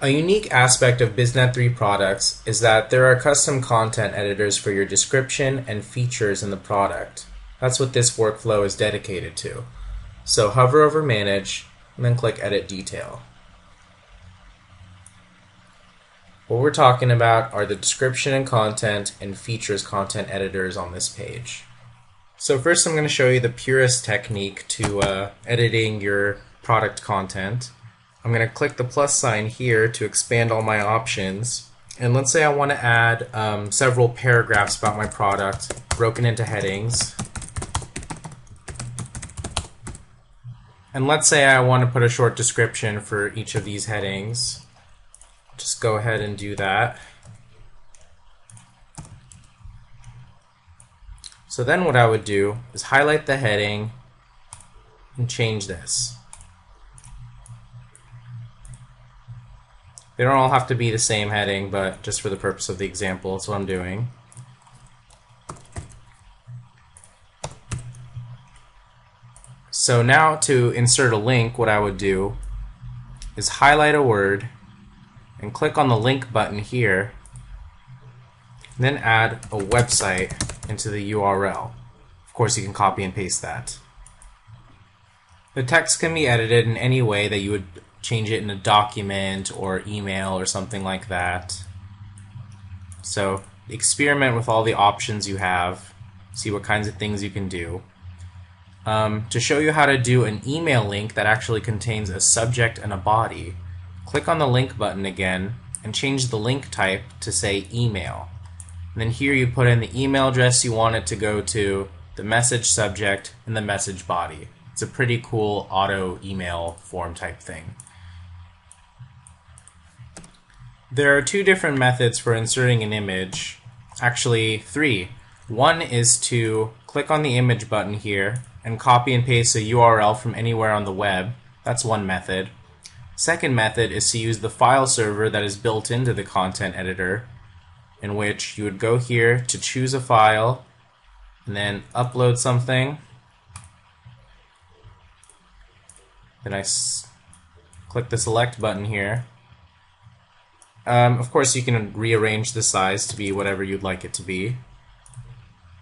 A unique aspect of Biznet3 products is that there are custom content editors for your description and features in the product. That's what this workflow is dedicated to. So hover over Manage and then click Edit Detail. What we're talking about are the description and content and features content editors on this page. So first I'm going to show you the purest technique to editing your product content. I'm going to click the plus sign here to expand all my options. And let's say I want to add several paragraphs about my product broken into headings. And let's say I want to put a short description for each of these headings. Just go ahead and do that. So then what I would do is highlight the heading and change this. They don't all have to be the same heading, but just for the purpose of the example, that's what I'm doing. So now to insert a link, what I would do is highlight a word and click on the link button here, and then add a website into the URL. Of course, you can copy and paste that. The text can be edited in any way that you would change it in a document or email or something like that. So experiment with all the options you have, see what kinds of things you can do. To show you how to do an email link that actually contains a subject and a body, click on the link button again and change the link type to say email. And then here you put in the email address you want it to go to, the message subject, and the message body. It's a pretty cool auto email form type thing. There are two different methods for inserting an image, actually three. One is to click on the image button here and copy and paste a URL from anywhere on the web. That's one method. Second method is to use the file server that is built into the content editor, in which you would go here to choose a file and then upload something. Then I click the select button here. Of course, you can rearrange the size to be whatever you'd like it to be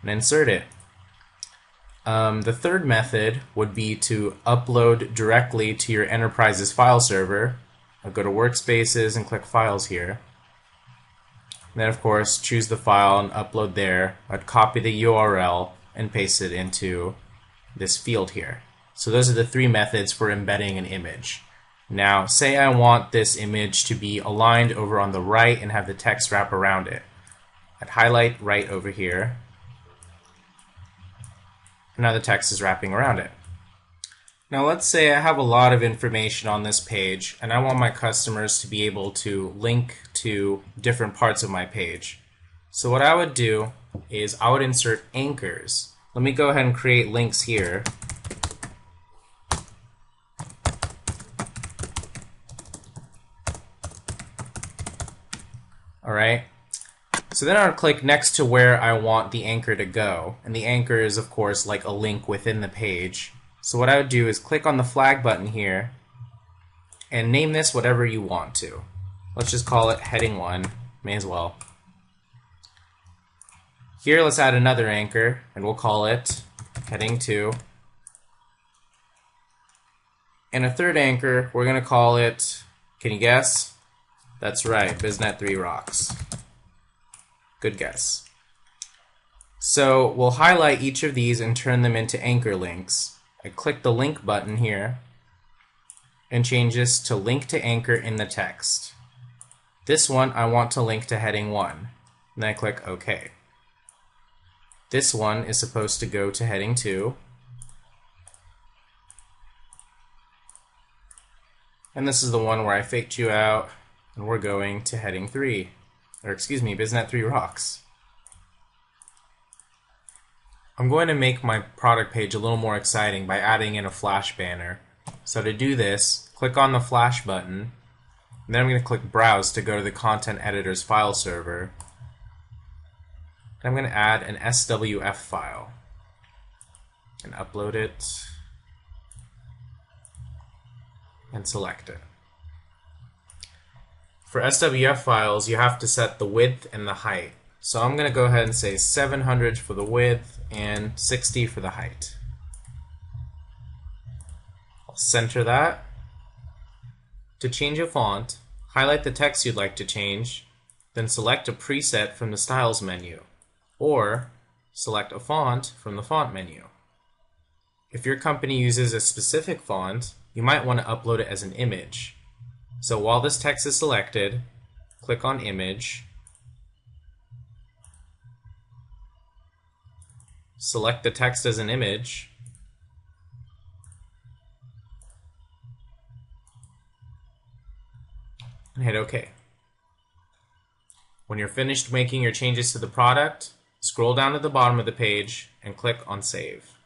and insert it. The third method would be to upload directly to your enterprise's file server. I'll go to Workspaces and click Files here. And then, of course, choose the file and upload there. I'd copy the URL and paste it into this field here. So those are the three methods for embedding an image. Now, say I want this image to be aligned over on the right and have the text wrap around it. I'd highlight right over here. And now the text is wrapping around it. Now let's say I have a lot of information on this page and I want my customers to be able to link to different parts of my page. So what I would do is I would insert anchors. Let me go ahead and create links here. Alright, so then I would click next to where I want the anchor to go, and the anchor is of course like a link within the page. So what I would do is click on the flag button here and name this whatever you want to. Let's just call it heading 1, may as well. Here let's add another anchor and we'll call it heading 2. And a third anchor, we're going to call it, can you guess? That's right, Biznet3 rocks. Good guess. So we'll highlight each of these and turn them into anchor links. I click the link button here and change this to link to anchor in the text. This one I want to link to heading 1. And then I click OK. This one is supposed to go to heading 2. And this is the one where I faked you out. And we're going to heading 3, or excuse me, Biznet3 rocks. I'm going to make my product page a little more exciting by adding in a flash banner. So to do this, click on the flash button, and then I'm going to click Browse to go to the content editor's file server. And I'm going to add an SWF file and upload it and select it. For SWF files, you have to set the width and the height. So I'm going to go ahead and say 700 for the width and 60 for the height. I'll center that. To change a font, highlight the text you'd like to change, then select a preset from the Styles menu, or select a font from the Font menu. If your company uses a specific font, you might want to upload it as an image. So while this text is selected, click on Image, select the text as an image, and hit OK. When you're finished making your changes to the product, scroll down to the bottom of the page and click on Save.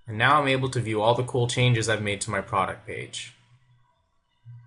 And now I'm able to view all the cool changes I've made to my product page.